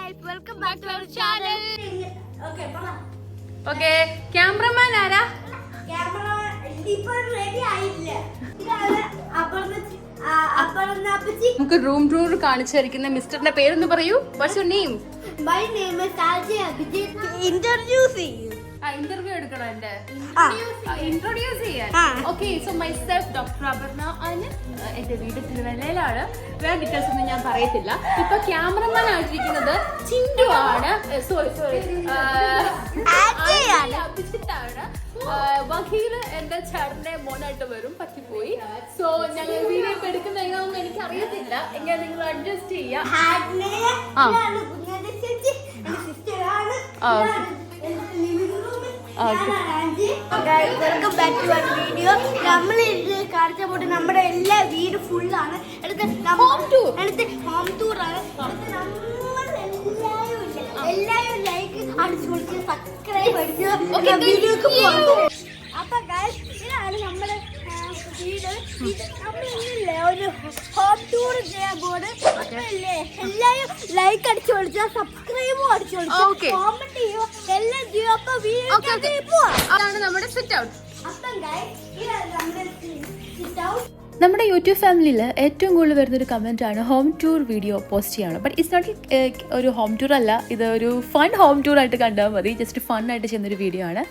guys, welcome back to our channel. Okay, cameraman ആരാ? Camera ഇപ്പോ ready ആയില്ല. ഇതാണ് അപ്പർണാപ്പച്ചി. നമുക്ക് റൂം ടൂർ കാണിച്ചിരിക്കുന്ന മിസ്റ്ററിന്റെ പേരൊന്ന് പറയൂ. What's your name? My name is Ajay Abhijit. Introduce you. Interview എടുക്കണോ എന്റെ ഇൻട്രൊഡ്യൂസ് ചെയ്യാൻ? Okay, so myself doctor Aparna ആണ്. എന്റെ വീട് തിരുവല്ലയിലാണ്. വേറെ ഡീറ്റെയിൽസ് ഒന്നും ഞാൻ പറയത്തില്ല. ഇപ്പൊ ക്യാമറമാൻ ആയിട്ടിരിക്കുന്നത് ചിൻഡു ആണ്. സോറി അഭിജിത്താണ്. വകീല് എന്റെ ചേട്ടന്റെ മോനായിട്ട് വരും, പറ്റിപ്പോയി. സോ ഞങ്ങൾ വീഡിയോ ഒക്കെ എടുക്കുന്ന എങ്ങനെയൊന്നും എനിക്ക് അറിയത്തില്ല. എങ്ങനെ നിങ്ങൾ അഡ്ജസ്റ്റ് ചെയ്യാം. Welcome back to our video. നമ്മൾ കാണിച്ച പോട്ട് നമ്മുടെ എല്ലാ വീട് ഫുള്ളാണ്. ഹോം ടൂർ ആണ്. എല്ലാവരും ലൈക്ക് അടിച്ചു കൊടുത്ത് സബ്സ്ക്രൈബ് അടിച്ച് വീഡിയോക്ക് പോകും. അപ്പൊ ഇതാണ് നമ്മുടെ വീട്. നമ്മളില്ലേ ഒരു ഹോം ടൂർ ചെയ്യാൻ പോണ്. അല്ലേ എല്ലാവരും ലൈക്ക് അടിച്ചു കൊടുക്കുക, സബ്സ്ക്രൈബും അടിച്ചു കൊടുക്കുക, കോമന്റ് ചെയ്യോ, എല്ലാം ചെയ്യോ. അപ്പൊ വീഡിയോ അതാണ് നമ്മുടെ സിറ്റ് ഔട്ട്. അപ്പം ഇതാണ് നമ്മുടെ സിറ്റ് ഔട്ട്. നമ്മുടെ യൂട്യൂബ് ഫാമിലിയിൽ ഏറ്റവും കൂടുതൽ വരുന്നൊരു കമൻറ്റാണ് ഹോം ടൂർ വീഡിയോ പോസ്റ്റ് ചെയ്യണം. ബട്ട് ഇറ്റ്സ് നോട്ട് ഒരു ഹോം ടൂർ അല്ല, ഇതൊരു ഫൺ ഹോം ടൂർ ആയിട്ട് കണ്ടാൽ മതി. ജസ്റ്റ് ഫണ്ണായിട്ട് ചെയ്യുന്നൊരു വീഡിയോ ആണ്.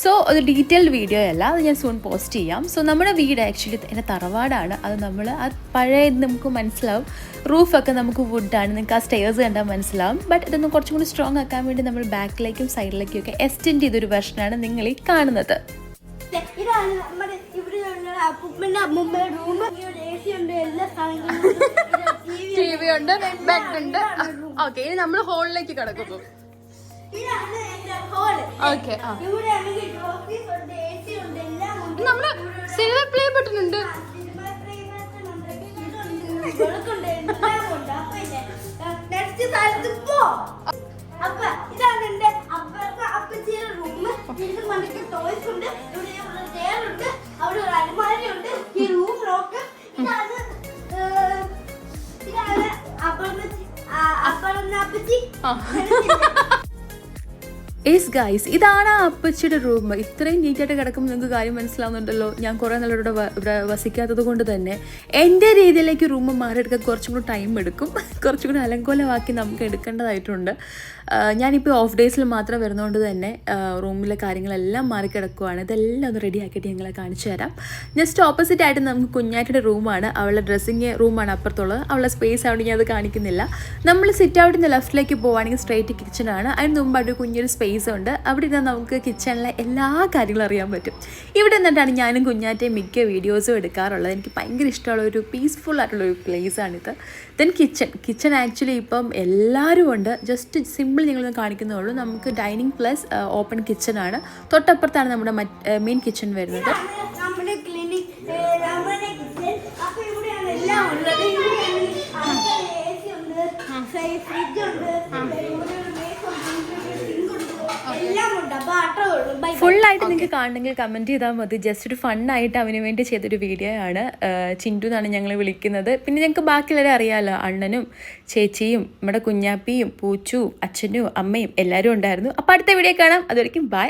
സോ ഒരു ഡീറ്റെയിൽഡ് വീഡിയോ അല്ല, അത് ഞാൻ സൂൺ പോസ്റ്റ് ചെയ്യാം. സോ നമ്മുടെ വീട് ആക്ച്വലി എൻ്റെ തറവാടാണ്. അത് നമ്മൾ ആ പഴയ നമുക്ക് മനസ്സിലാവും. റൂഫൊക്കെ നമുക്ക് വുഡാണ്, നിങ്ങൾക്ക് ആ സ്റ്റെയർസ് കണ്ടാൽ മനസ്സിലാവും. ബട്ട് ഇതൊന്നും കുറച്ചും കൂടി സ്ട്രോങ് ആക്കാൻ വേണ്ടി നമ്മൾ ബാക്കിലേക്കും സൈഡിലേക്കും ഒക്കെ എക്സ്റ്റെൻഡ് ചെയ്തൊരു വെർഷനാണ് നിങ്ങൾ ഈ കാണുന്നത്. ഇതാണ് നമ്മുടെ ഇവിടെയുള്ള അപ്പൂപ്പന്റെ അമ്മൂമ്മയുടെ റൂം. AC ഉണ്ട്, എല്ലാ സാധനങ്ങളും, TV ഉണ്ട്, ബെഡ് ഉണ്ട്. ഓക്കെ, ഇനി നമ്മൾ ഹോളിലേക്ക് കിടക്കുന്നു. ഇതാണ് എന്റെ ഹോൾ. ഓക്കെ, ഇവിടെ ആണെങ്കിൽ ഓഫീസ് ഉണ്ട്, AC ഉണ്ട്, എല്ലാം ഉണ്ട്. നമ്മള് സിൽവർ പ്ലേ ബട്ടൺ ഉണ്ട്. വെളുക്കുണ്ട്, എല്ലാം ഉണ്ട്. അപ്പൊ നെക്സ്റ്റ് സ്ഥലത്ത് പോ. അപ്പൊ ഇതാണ് എന്റെ അപ്പച്ചിയുടെ റൂം. ഇതിന് മണിക്ക് ടോയ്സ് ഉണ്ട്, ഇവിടെ ചെയർ ഉണ്ട്, അവിടെ ഒരു അലമാരി ഉണ്ട്. ഈ റൂം ലോക്ക്. ഇതാണ് അപ്പച്ചി. യെസ് ഗൈസ്, ഇതാണ് ആ അപ്പച്ചിയുടെ റൂം. ഇത്രയും നീറ്റായിട്ട് കിടക്കുമ്പോൾ നിങ്ങൾക്ക് കാര്യം മനസ്സിലാവുന്നുണ്ടല്ലോ. ഞാൻ കുറേ നാളോടെ ഇവിടെ വസിക്കാത്തത് കൊണ്ട് തന്നെ എൻ്റെ രീതിയിലേക്ക് റൂം മാറിയെടുക്കാൻ കുറച്ചും കൂടി ടൈം എടുക്കും. കുറച്ചും കൂടി അലങ്കോലമാക്കി നമുക്ക് എടുക്കേണ്ടതായിട്ടുണ്ട്. ഞാനിപ്പോൾ ഓഫ് ഡേയ്സിൽ മാത്രം വരുന്നതുകൊണ്ട് തന്നെ റൂമിലെ കാര്യങ്ങളെല്ലാം മാറിക്കിടക്കുവാണ്. ഇതെല്ലാം ഒന്ന് റെഡി ആക്കിയിട്ട് ഞങ്ങളെ കാണിച്ചു തരാം. ജസ്റ്റ് ഓപ്പോസിറ്റ് ആയിട്ട് നമുക്ക് കുഞ്ഞാറ്റിയുടെ റൂമാണ്. അവളുടെ ഡ്രസ്സിങ് റൂമാണ് അപ്പുറത്തുള്ളത്. അവളുടെ സ്പേസ് ആവുകൊണ്ട് ഞാൻ അത് കാണിക്കുന്നില്ല. നമ്മൾ സിറ്റ് ഔട്ടിൻ്റെ ലെഫ്റ്റിലേക്ക് പോവുകയാണെങ്കിൽ സ്ട്രേറ്റ് കിച്ചണാണ്. അതിന് മുമ്പായിട്ട് കുഞ്ഞൊരു സ്പേസ് ഉണ്ട്. അവിടെ ഇരുന്നാൽ നമുക്ക് കിച്ചണിലെ എല്ലാ കാര്യങ്ങളും അറിയാൻ പറ്റും. ഇവിടെ നിന്നിട്ടാണ് ഞാനും കുഞ്ഞാറ്റയും മിക്ക വീഡിയോസും എടുക്കാറുള്ളത്. എനിക്ക് ഭയങ്കര ഇഷ്ടമുള്ള ഒരു പീസ്ഫുൾ ആയിട്ടുള്ളൊരു പ്ലേസാണിത്. ദെൻ കിച്ചൺ ആക്ച്വലി ഇപ്പം എല്ലാവരും ഉണ്ട്. ജസ്റ്റ് സിമ്പിൾ ഞങ്ങളൊന്ന് കാണിക്കുന്നേ ഉള്ളൂ. നമുക്ക് ഡൈനിങ് പ്ലസ് ഓപ്പൺ കിച്ചണാണ്. തൊട്ടപ്പുറത്താണ് നമ്മുടെ മെയിൻ കിച്ചൺ വരുന്നത്. നമ്മുടെ ക്ലിനിക്, നമ്മുടെ കിച്ചൺ. അപ്പൊ ഇവിടെയാണ് എല്ലാം ഉള്ളത്. AC ഉണ്ട്, ഫ്രിഡ്ജ് ഉണ്ട്, ഫുള്ളായിട്ട് നിങ്ങൾക്ക് കാണണമെങ്കിൽ കമൻറ്റ് ചെയ്താൽ മതി. ജസ്റ്റ് ഒരു ഫണ്ണായിട്ട് അവന് വേണ്ടി ചെയ്തൊരു വീഡിയോ ആണ്. ചിൻഡു എന്നാണ് ഞങ്ങൾ വിളിക്കുന്നത്. പിന്നെ ഞങ്ങൾക്ക് ബാക്കിയുള്ളവരെ അറിയാമല്ലോ, അണ്ണനും ചേച്ചിയും നമ്മുടെ കുഞ്ഞാപ്പിയും പൂച്ചു അച്ഛനും അമ്മയും എല്ലാവരും ഉണ്ടായിരുന്നു. അപ്പോൾ അടുത്ത വീഡിയോ കാണാം. അതുവരെയ്ക്കും ബൈ.